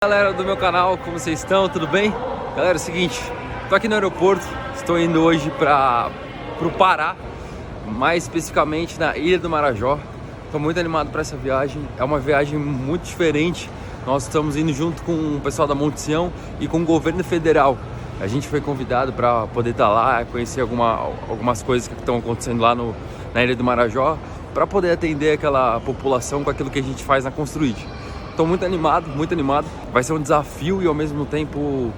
Galera do meu canal, como vocês estão? Tudo bem? Galera, é o seguinte, tô aqui no aeroporto, estou indo hoje para o Pará, mais especificamente na Ilha do Marajó. Estou muito animado para essa viagem, é uma viagem muito diferente. Nós estamos indo junto com o pessoal da Monte Sião e com o governo federal. A gente foi convidado para poder estar lá, conhecer algumas coisas que estão acontecendo lá na Ilha do Marajó, para poder atender aquela população com aquilo que a gente faz na Construid. Estou muito animado, muito animado. Vai ser um desafio e ao mesmo tempo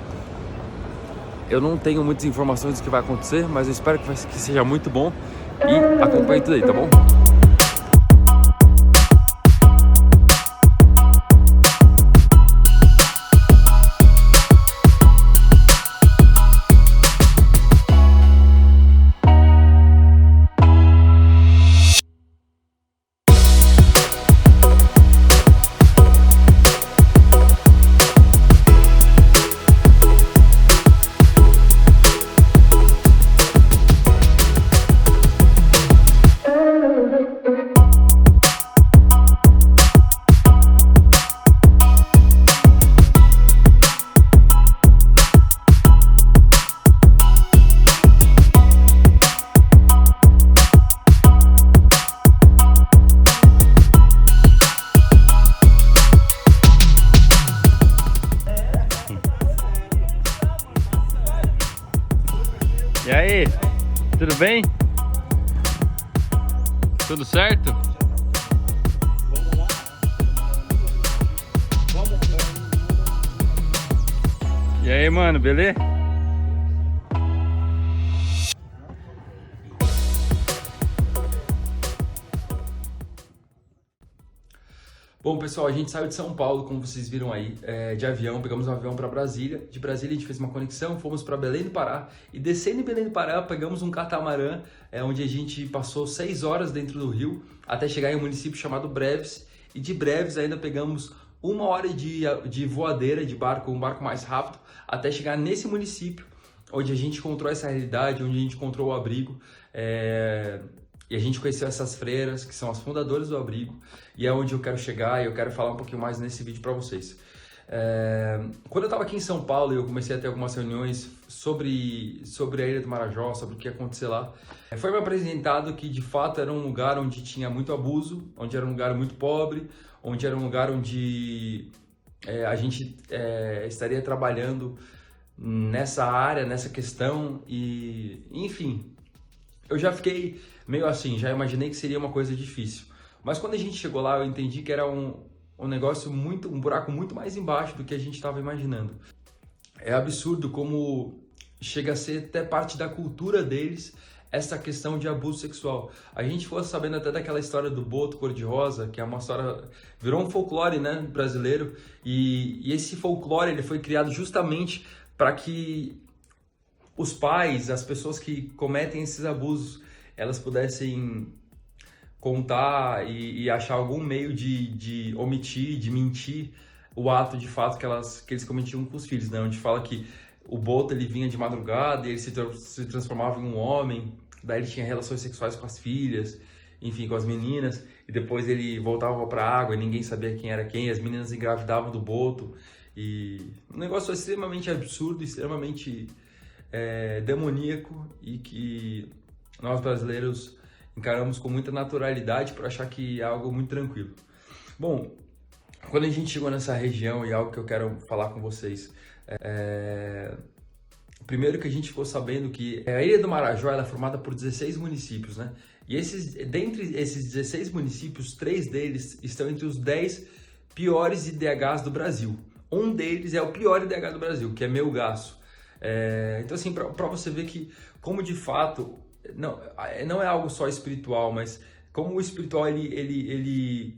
eu não tenho muitas informações do que vai acontecer, mas eu espero que seja muito bom e acompanhe tudo aí, tá bom? E aí, tudo bem? Tudo certo? E aí, mano, beleza? Bom, pessoal, a gente saiu de São Paulo, como vocês viram aí, de avião, pegamos um avião para Brasília. De Brasília a gente fez uma conexão, fomos para Belém do Pará e descendo em Belém do Pará pegamos um catamarã, onde a gente passou 6 horas dentro do rio até chegar em um município chamado Breves, e de Breves ainda pegamos 1 hora de voadeira de barco, um barco mais rápido, até chegar nesse município onde a gente encontrou essa realidade, onde a gente encontrou o abrigo. E a gente conheceu essas freiras, que são as fundadoras do abrigo, e é onde eu quero chegar e eu quero falar um pouquinho mais nesse vídeo para vocês. Quando eu estava aqui em São Paulo e eu comecei a ter algumas reuniões sobre a Ilha do Marajó, sobre o que ia acontecer lá, foi me apresentado que de fato era um lugar onde tinha muito abuso, onde era um lugar muito pobre, onde era um lugar onde a gente estaria trabalhando nessa área, nessa questão, e enfim, eu já fiquei meio assim, já imaginei que seria uma coisa difícil. Mas quando a gente chegou lá, eu entendi que era um negócio um buraco muito mais embaixo do que a gente estava imaginando. É absurdo como chega a ser até parte da cultura deles essa questão de abuso sexual. A gente ficou sabendo até daquela história do boto cor-de-rosa, que é uma história, virou um folclore, né, brasileiro, e esse folclore ele foi criado justamente para que os pais, as pessoas que cometem esses abusos, elas pudessem contar e achar algum meio de omitir, de mentir o ato de fato que eles cometiam com os filhos, né? Onde fala que o boto ele vinha de madrugada e ele se transformava em um homem, daí ele tinha relações sexuais com as filhas, enfim, com as meninas, e depois ele voltava para a água e ninguém sabia quem era quem, as meninas engravidavam do boto, e um negócio extremamente absurdo, extremamente demoníaco, e que nós brasileiros encaramos com muita naturalidade por achar que é algo muito tranquilo. Bom, quando a gente chegou nessa região, e algo que eu quero falar com vocês, primeiro que a gente ficou sabendo que a Ilha do Marajó ela é formada por 16 municípios, né? E dentre esses 16 municípios, 3 deles estão entre os 10 piores IDHs do Brasil. Um deles é o pior IDH do Brasil, que é Melgaço. Então assim, para você ver que como de fato não é algo só espiritual, mas como o espiritual ele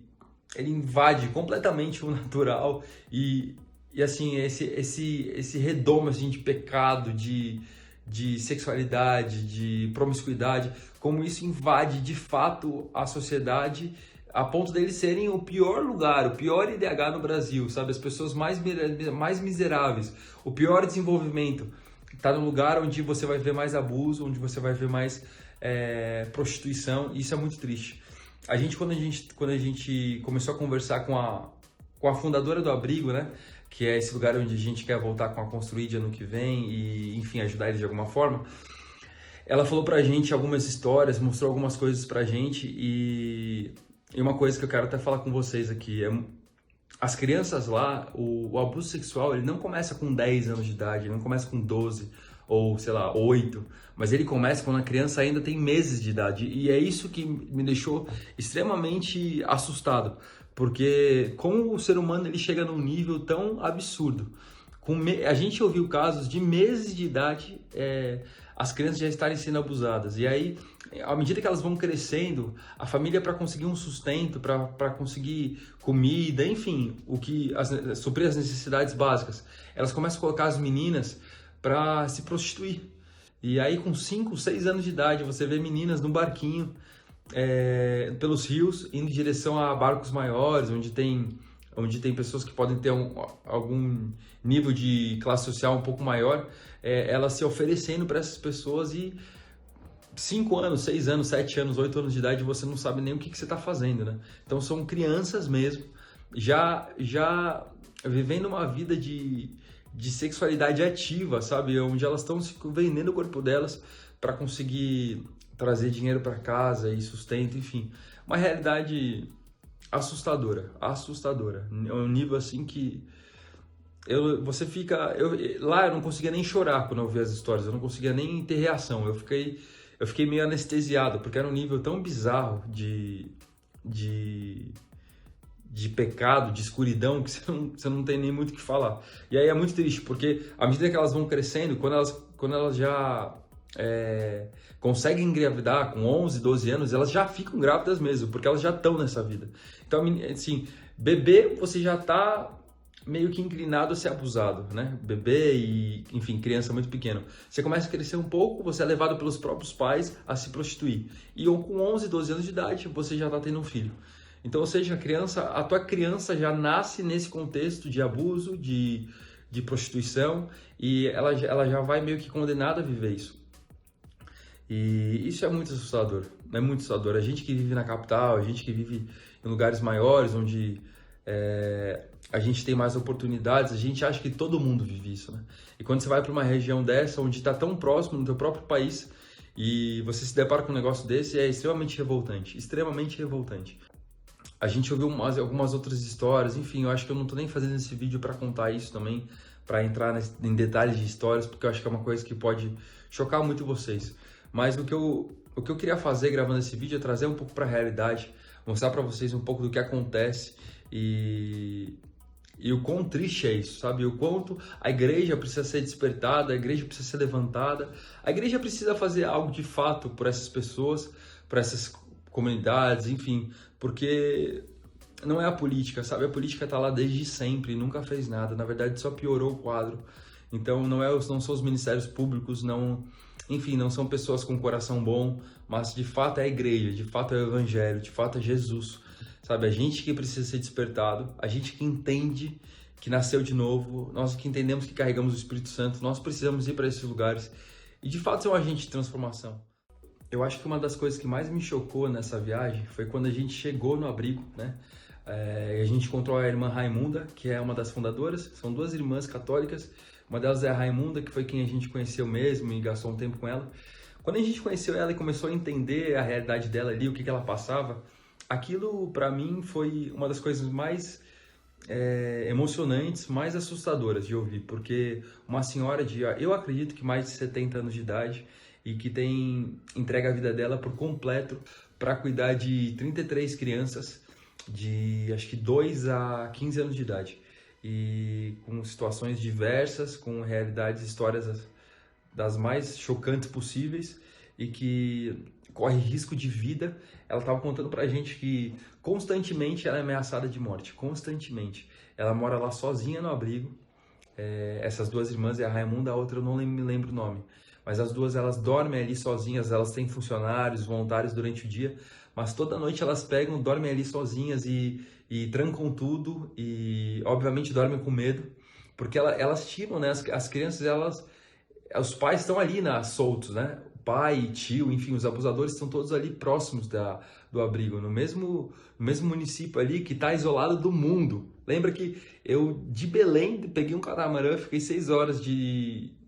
invade completamente o natural, e assim esse redomo assim de pecado, de sexualidade, de promiscuidade, como isso invade de fato a sociedade a ponto deles serem o pior lugar, o pior IDH no Brasil, sabe? As pessoas mais miseráveis, o pior desenvolvimento. Está no lugar onde você vai ver mais abuso, onde você vai ver mais prostituição, e isso é muito triste. Quando a gente começou a conversar com a fundadora do abrigo, né? que é esse lugar onde a gente quer voltar com a Construid ano que vem e, enfim, ajudar eles de alguma forma. Ela falou pra gente algumas histórias, mostrou algumas coisas pra gente e uma coisa que eu quero até falar com vocês aqui é as crianças lá, o abuso sexual, ele não começa com 10 anos de idade, ele não começa com 12 ou, sei lá, 8, mas ele começa quando a criança ainda tem meses de idade. E é isso que me deixou extremamente assustado, porque como o ser humano ele chega num nível tão absurdo. A gente ouviu casos de meses de idade, as crianças já estarem sendo abusadas. E aí, à medida que elas vão crescendo, a família, para conseguir um sustento, para conseguir comida, enfim, suprir as necessidades básicas, elas começam a colocar as meninas para se prostituir. E aí, com 5, 6 anos de idade, você vê meninas no barquinho, pelos rios, indo em direção a barcos maiores, onde tem pessoas que podem ter algum nível de classe social um pouco maior, elas se oferecendo para essas pessoas e 5 anos, 6 anos, 7 anos, 8 anos de idade, você não sabe nem o que você está fazendo, né? Então são crianças mesmo, já vivendo uma vida de sexualidade ativa, sabe? Onde elas estão se vendendo o corpo delas para conseguir trazer dinheiro para casa e sustento, enfim. Uma realidade assustadora. É um nível assim que lá eu não conseguia nem chorar quando eu ouvia as histórias, eu não conseguia nem ter reação. Eu fiquei meio anestesiado, porque era um nível tão bizarro de pecado, de escuridão, que você não tem nem muito o que falar. E aí é muito triste, porque à medida que elas vão crescendo, quando elas já conseguem engravidar com 11, 12 anos, elas já ficam grávidas mesmo, porque elas já estão nessa vida. Então, assim, bebê, você já está meio que inclinado a ser abusado, né? Bebê e, enfim, criança muito pequena. Você começa a crescer um pouco, você é levado pelos próprios pais a se prostituir. E com 11, 12 anos de idade, você já está tendo um filho. Então, ou seja, a tua criança já nasce nesse contexto de abuso, de prostituição, e ela já vai meio que condenada a viver isso. E isso é muito assustador, é muito assustador. A gente que vive na capital, a gente que vive em lugares maiores, onde a gente tem mais oportunidades, a gente acha que todo mundo vive isso, né? E quando você vai para uma região dessa, onde está tão próximo no teu próprio país, e você se depara com um negócio desse, é extremamente revoltante, extremamente revoltante. A gente ouviu algumas outras histórias, enfim, eu acho que eu não tô nem fazendo esse vídeo para contar isso também, para entrar em detalhes de histórias, porque eu acho que é uma coisa que pode chocar muito vocês. Mas o que eu queria fazer gravando esse vídeo é trazer um pouco para a realidade, mostrar para vocês um pouco do que acontece e o quão triste é isso, sabe? O quanto a igreja precisa ser despertada, a igreja precisa ser levantada, a igreja precisa fazer algo de fato por essas pessoas, por essas comunidades, enfim, porque não é a política, sabe? A política tá lá desde sempre, nunca fez nada, na verdade só piorou o quadro. Então não são os ministérios públicos, enfim, não são pessoas com coração bom, mas de fato é a igreja, de fato é o evangelho, de fato é Jesus, sabe? A gente que precisa ser despertado, a gente que entende que nasceu de novo, nós que entendemos que carregamos o Espírito Santo, nós precisamos ir para esses lugares e de fato ser um agente de transformação. Eu acho que uma das coisas que mais me chocou nessa viagem foi quando a gente chegou no abrigo, né? A gente encontrou a irmã Raimunda, que é uma das fundadoras, são 2 irmãs católicas, uma delas é a Raimunda, que foi quem a gente conheceu mesmo e gastou um tempo com ela. Quando a gente conheceu ela e começou a entender a realidade dela ali, o que ela passava, aquilo para mim foi uma das coisas mais emocionantes, mais assustadoras de ouvir, porque uma senhora eu acredito que mais de 70 anos de idade, e que entrega a vida dela por completo para cuidar de 33 crianças de acho que 2 a 15 anos de idade e com situações diversas, com realidades, histórias das mais chocantes possíveis e que corre risco de vida. Ela estava contando pra gente que constantemente ela é ameaçada de morte, constantemente. Ela mora lá sozinha no abrigo. Essas 2 irmãs, a Raimunda, a outra eu não me lembro o nome. Mas as 2, elas dormem ali sozinhas, elas têm funcionários, voluntários durante o dia, mas toda noite elas dormem ali sozinhas e trancam tudo e, obviamente, dormem com medo, porque elas tiram, né, as crianças, os pais estão ali soltos, né? pai, tio, enfim, os abusadores estão todos ali próximos do abrigo, no mesmo município ali que está isolado do mundo. Lembra que eu de Belém peguei um catamarã, fiquei 6 horas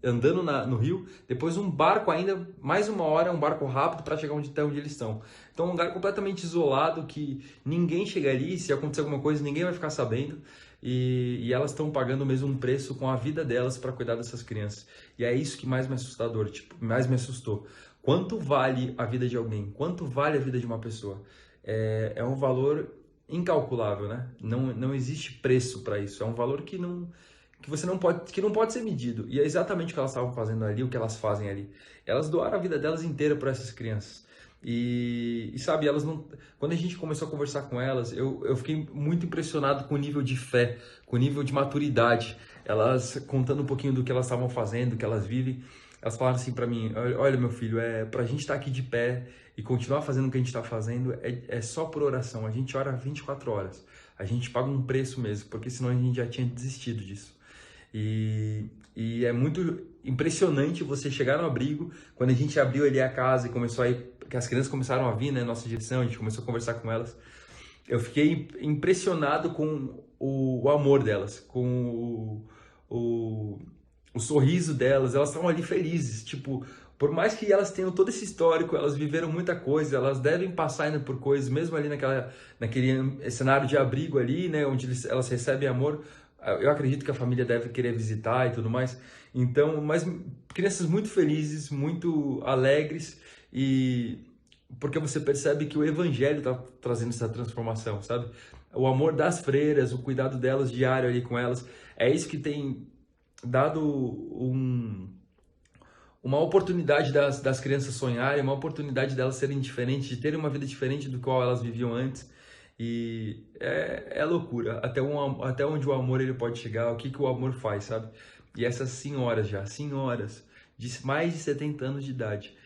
andando no rio, depois um barco ainda, mais 1 hora, um barco rápido para chegar até onde eles estão. Então é um lugar completamente isolado que ninguém chega ali, se acontecer alguma coisa ninguém vai ficar sabendo. E elas estão pagando mesmo um preço com a vida delas para cuidar dessas crianças. E é isso que mais me assustador, tipo, mais me assustou. Quanto vale a vida de alguém? Quanto vale a vida de uma pessoa? É um valor incalculável, né? Não existe preço para isso. É um valor que não pode ser medido. E é exatamente o que elas estavam fazendo ali, o que elas fazem ali. Elas doaram a vida delas inteira para essas crianças. E sabe, elas não. Quando a gente começou a conversar com elas, eu fiquei muito impressionado com o nível de fé, com o nível de maturidade. Elas contando um pouquinho do que elas estavam fazendo, do que elas vivem. Elas falaram assim para mim: olha, meu filho, pra gente estar aqui de pé e continuar fazendo o que a gente está fazendo, é só por oração. A gente ora 24 horas. A gente paga um preço mesmo, porque senão a gente já tinha desistido disso. E é muito impressionante você chegar no abrigo, quando a gente abriu ali a casa e começou a ir, que as crianças começaram a vir, né, nossa direção, a gente começou a conversar com elas. Eu fiquei impressionado com o amor delas, com o sorriso delas. Elas estavam ali felizes, tipo, por mais que elas tenham todo esse histórico, elas viveram muita coisa, elas devem passar ainda por coisas, mesmo ali naquele cenário de abrigo ali, né, onde elas recebem amor. Eu acredito que a família deve querer visitar e tudo mais. Então, mas crianças muito felizes, muito alegres, e porque você percebe que o evangelho está trazendo essa transformação, sabe? O amor das freiras, o cuidado delas diário ali com elas, é isso que tem dado uma oportunidade das crianças sonharem, uma oportunidade delas serem diferentes, de terem uma vida diferente do qual elas viviam antes. E é loucura, até onde o amor ele pode chegar, o que o amor faz, sabe? E essas senhoras de mais de 70 anos de idade,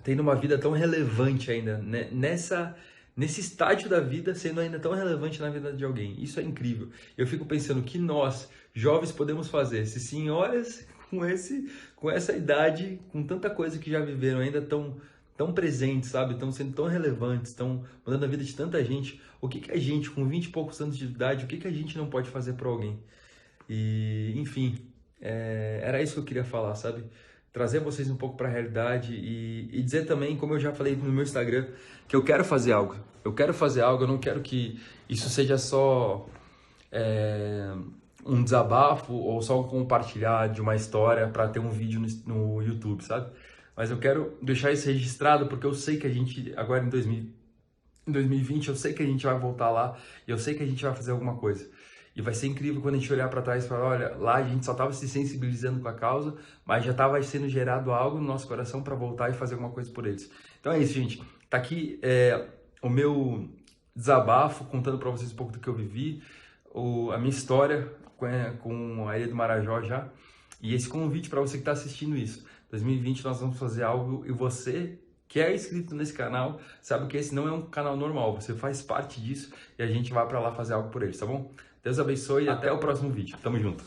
tendo uma vida tão relevante ainda, né? Nesse estágio da vida, sendo ainda tão relevante na vida de alguém. Isso é incrível. Eu fico pensando que nós, jovens, podemos fazer. Se senhoras com essa idade, com tanta coisa que já viveram, ainda tão presentes, sabe? Estão sendo tão relevantes, estão mudando a vida de tanta gente. O que a gente, com 20 e poucos anos de idade, o que a gente não pode fazer por alguém? E, enfim, era isso que eu queria falar, sabe? Trazer vocês um pouco para a realidade e dizer também, como eu já falei no meu Instagram, que eu quero fazer algo. Eu quero fazer algo, eu não quero que isso seja só um desabafo ou só um compartilhar de uma história para ter um vídeo no YouTube, sabe? Mas eu quero deixar isso registrado porque eu sei que a gente, agora em 2020, eu sei que a gente vai voltar lá e eu sei que a gente vai fazer alguma coisa. E vai ser incrível quando a gente olhar para trás e falar, olha, lá a gente só estava se sensibilizando com a causa, mas já estava sendo gerado algo no nosso coração para voltar e fazer alguma coisa por eles. Então é isso, gente. Tá aqui o meu desabafo, contando para vocês um pouco do que eu vivi, a minha história com a Ilha do Marajó já, e esse convite para você que está assistindo isso. 2020 nós vamos fazer algo e você que é inscrito nesse canal sabe que esse não é um canal normal, você faz parte disso e a gente vai para lá fazer algo por eles, tá bom? Deus abençoe e até o próximo vídeo. Tamo junto.